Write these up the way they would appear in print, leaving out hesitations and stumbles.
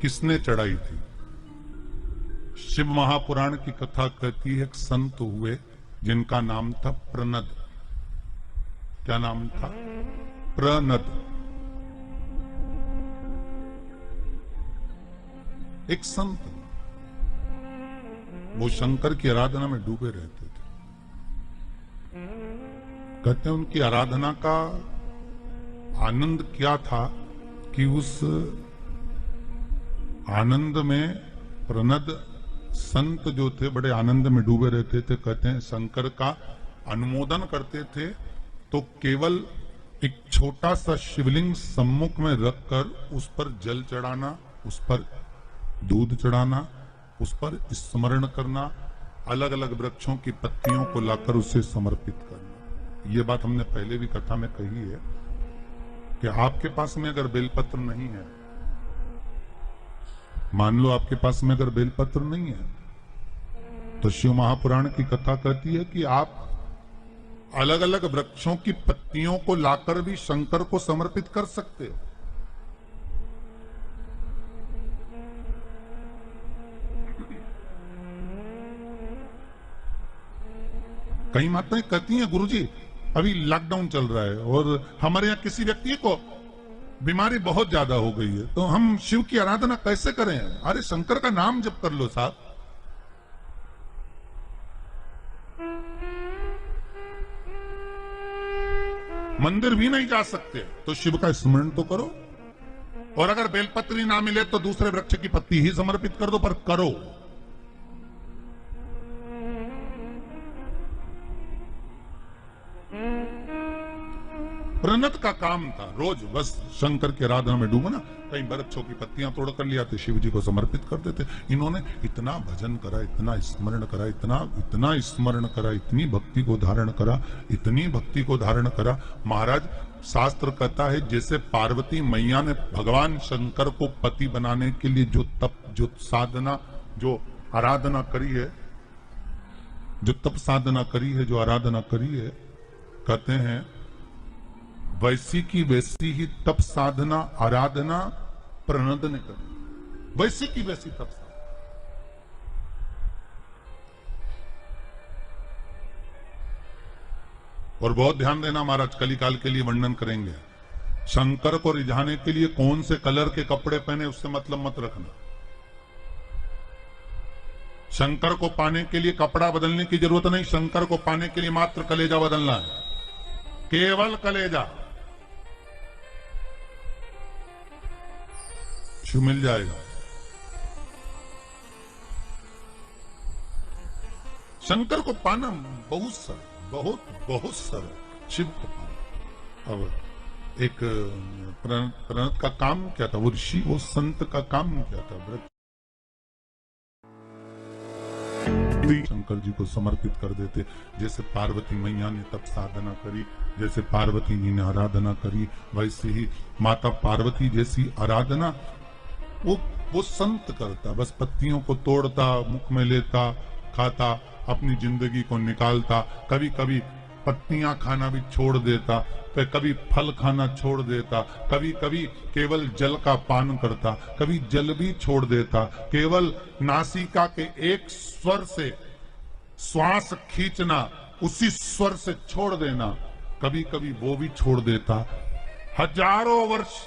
किसने चढ़ाई थी? शिव महापुराण की कथा कहती है, एक संत हुए जिनका नाम था प्रनद। क्या नाम था? प्रनद। एक संत, वो शंकर की आराधना में डूबे रहते थे। कहते हैं उनकी आराधना का आनंद क्या था कि उस आनंद में प्रनद संत जो थे बड़े आनंद में डूबे रहते थे। कहते हैं शंकर का अनुमोदन करते थे तो केवल एक छोटा सा शिवलिंग सम्मुख में रखकर उस पर जल चढ़ाना, उस पर दूध चढ़ाना, उस पर स्मरण करना, अलग अलग वृक्षों की पत्तियों को लाकर उसे समर्पित करना। ये बात हमने पहले भी कथा में कही है कि आपके पास में अगर बेलपत्र नहीं है, मान लो आपके पास में अगर बेलपत्र नहीं है, तो शिव महापुराण की कथा कहती है कि आप अलग अलग वृक्षों की पत्तियों को लाकर भी शंकर को समर्पित कर सकते हो। कई माताएं कहती हैं, गुरुजी अभी लॉकडाउन चल रहा है और हमारे यहाँ किसी व्यक्ति को बीमारी बहुत ज्यादा हो गई है, तो हम शिव की आराधना कैसे करें? अरे शंकर का नाम जप कर लो साहब। मंदिर भी नहीं जा सकते तो शिव का स्मरण तो करो, और अगर बेलपत्री ना मिले तो दूसरे वृक्ष की पत्ती ही समर्पित कर दो, पर करो। प्रनद का काम था रोज बस शंकर की आराधना में डूबना, कई वृक्षों की पत्तियां तोड़ कर लिया तो शिव जी को समर्पित कर देते। इन्होंने इतना भजन करा, इतना स्मरण करा, इतना स्मरण करा, इतनी भक्ति को धारण करा, इतनी भक्ति को धारण करा। महाराज शास्त्र कहता है जैसे पार्वती मैया ने भगवान शंकर को पति बनाने के लिए जो तप, जो साधना, जो आराधना करी है, जो तप साधना करी है, जो आराधना करी है, कहते हैं वैसी की वैसी ही तप साधना आराधना प्रनद ने करी। वैसी की वैसी तप साधना। और बहुत ध्यान देना महाराज, कलिकाल के लिए वर्णन करेंगे। शंकर को रिझाने के लिए कौन से कलर के कपड़े पहने उससे मतलब मत रखना। शंकर को पाने के लिए कपड़ा बदलने की जरूरत नहीं, शंकर को पाने के लिए मात्र कलेजा बदलना है, केवल कलेजा। शिव मिल जाएगा। शंकर को पाना बहुत सरल, बहुत सरल। शिव को पाना। अब एक प्रणत का काम क्या था? वो ऋषि, वो संत का काम क्या था? शंकर जी को समर्पित कर देते। जैसे पार्वती मैया ने तप साधना करी, जैसे पार्वती जी ने आराधना करी, वैसे ही माता पार्वती जैसी आराधना वो संत करता। बस पत्तियों को तोड़ता, मुख में लेता, खाता, अपनी जिंदगी को निकालता। कभी कभी पत्तियां खाना भी छोड़ देता, तो कभी फल खाना छोड़ देता, कभी कभी केवल जल का पान करता, कभी जल भी छोड़ देता। केवल नासिका के एक स्वर से श्वास खींचना, उसी स्वर से छोड़ देना, कभी कभी वो भी छोड़ देता। हजारों वर्ष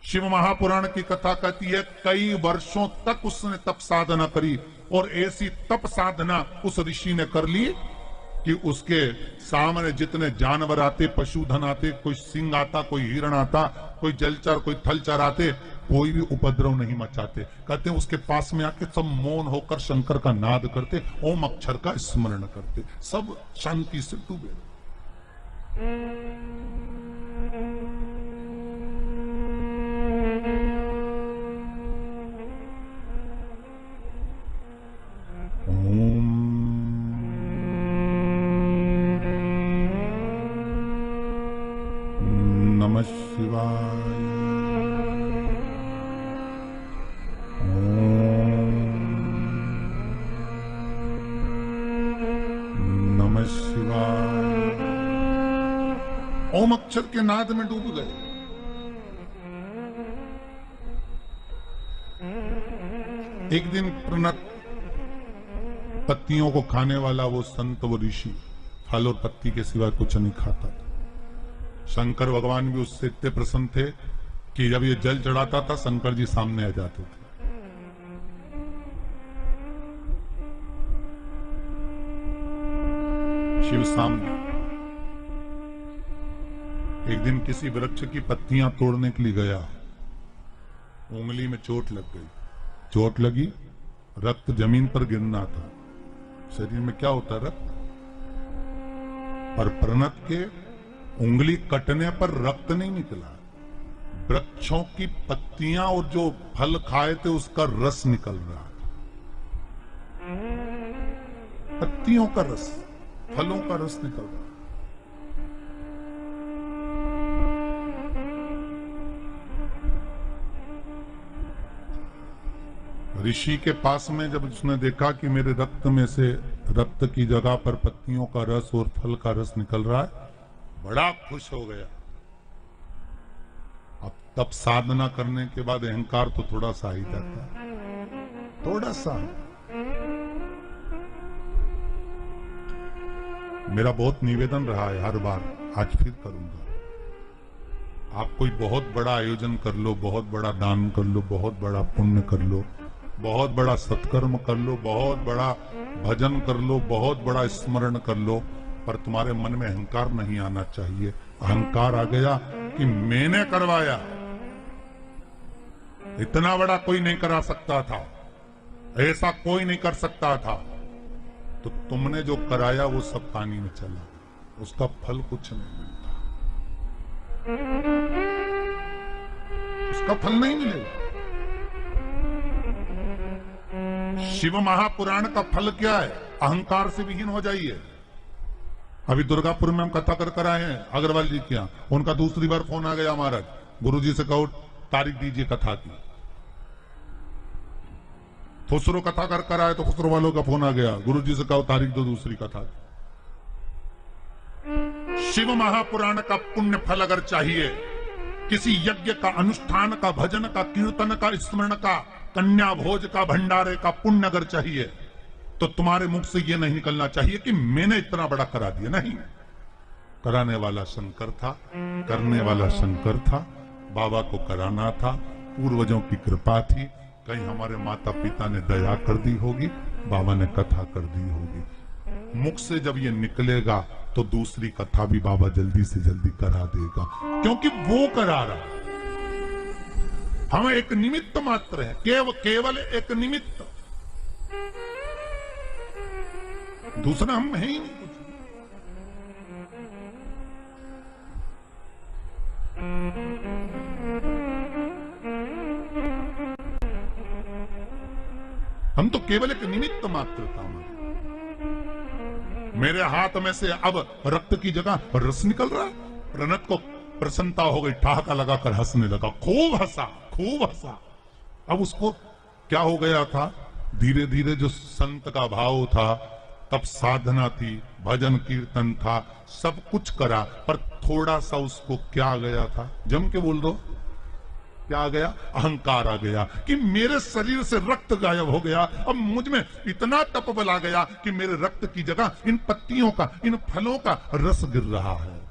शिव महापुराण की कथा कहती है कई वर्षों तक उसने तप साधना करी, और ऐसी तप साधना उस ऋषि ने कर ली कि उसके सामने जितने जानवर आते, पशुधन आते, कोई सिंह आता, कोई हिरण आता, कोई जलचर, कोई थलचर आते, कोई भी उपद्रव नहीं मचाते। कहते हैं उसके पास में आके सब मौन होकर शंकर का नाद करते, ओम अक्षर का स्मरण करते, सब शांति से डूबे। नमः शिवाय। नमः शिवाय। ओम अक्षर के नाद में डूब गए। एक दिन प्रणत पत्तियों को खाने वाला वो संत, वो ऋषि फल और पत्ती के सिवा कुछ नहीं खाता था। शंकर भगवान भी उससे इतने प्रसन्न थे कि जब ये जल चढ़ाता था शंकर जी सामने आ जाते थे। शिव सामने। एक दिन किसी वृक्ष की पत्तियां तोड़ने के लिए गया, उंगली में चोट लग गई। चोट लगी, रक्त जमीन पर गिरना था। शरीर में क्या होता है, रक्त। पर प्रणत के उंगली कटने पर रक्त नहीं निकला, वृक्षों की पत्तियां और जो फल खाए थे उसका रस निकल रहा था। पत्तियों का रस, फलों का रस निकल रहा। ऋषि के पास में जब उसने देखा कि मेरे रक्त में से, रक्त की जगह पर पत्तियों का रस और फल का रस निकल रहा है, बड़ा खुश हो गया। अब तब साधना करने के बाद अहंकार तो थोड़ा सा ही जाता है, थोड़ा सा। मेरा बहुत निवेदन रहा है हर बार, आज फिर करूंगा। आप कोई बहुत बड़ा आयोजन कर लो, बहुत बड़ा दान कर लो, बहुत बड़ा पुण्य कर लो, बहुत बड़ा सत्कर्म कर लो, बहुत बड़ा भजन कर लो, बहुत बड़ा स्मरण कर लो, पर तुम्हारे मन में अहंकार नहीं आना चाहिए। अहंकार आ गया कि मैंने करवाया, इतना बड़ा कोई नहीं करा सकता था, ऐसा कोई नहीं कर सकता था, तो तुमने जो कराया वो सब पानी में चला, उसका फल कुछ नहीं मिलता, उसका फल नहीं मिलेगा। शिव महापुराण का फल क्या है? अहंकार से विहीन हो जाइए। अभी दुर्गापुर में हम कथा कर आए हैं अग्रवाल जी के यहाँ, उनका दूसरी बार फोन आ गया, महाराज गुरुजी से कहो तारीख दीजिए कथा की। खुसरो कथा कर आए तो खुसरो वालों का फोन आ गया, गुरुजी से कहो तारीख दो दूसरी कथा की। शिव महापुराण का पुण्य फल अगर चाहिए, किसी यज्ञ का, अनुष्ठान का, भजन का, कीर्तन का, स्मरण का, कन्या भोज का, भंडारे का पुण्य अगर चाहिए, तो तुम्हारे मुख से यह नहीं निकलना चाहिए कि मैंने इतना बड़ा करा दिया। नहीं, कराने वाला शंकर था, करने वाला शंकर था, बाबा को कराना था, पूर्वजों की कृपा थी, कहीं हमारे माता पिता ने दया कर दी होगी, बाबा ने कथा कर दी होगी। मुख से जब ये निकलेगा तो दूसरी कथा भी बाबा जल्दी से जल्दी करा देगा, क्योंकि वो करा रहा। हम एक निमित्त मात्र है, केवल एक निमित्त, दूसरा हम है ही नहीं कुछ। हम तो केवल एक निमित्त मात्र था। मेरे हाथ में से अब रक्त की जगह रस निकल रहा है। प्रणत को प्रसन्नता हो गई, ठहाका लगाकर हंसने लगा, खूब हंसा, खूब हंसा। अब उसको क्या हो गया था, धीरे धीरे जो संत का भाव था, तब साधना थी, भजन कीर्तन था, सब कुछ करा, पर थोड़ा सा उसको क्या आ गया था, जम के बोल दो, क्या आ गया? अहंकार आ गया कि मेरे शरीर से रक्त गायब हो गया। अब मुझ में इतना तपबल आ गया कि मेरे रक्त की जगह इन पत्तियों का, इन फलों का रस गिर रहा है।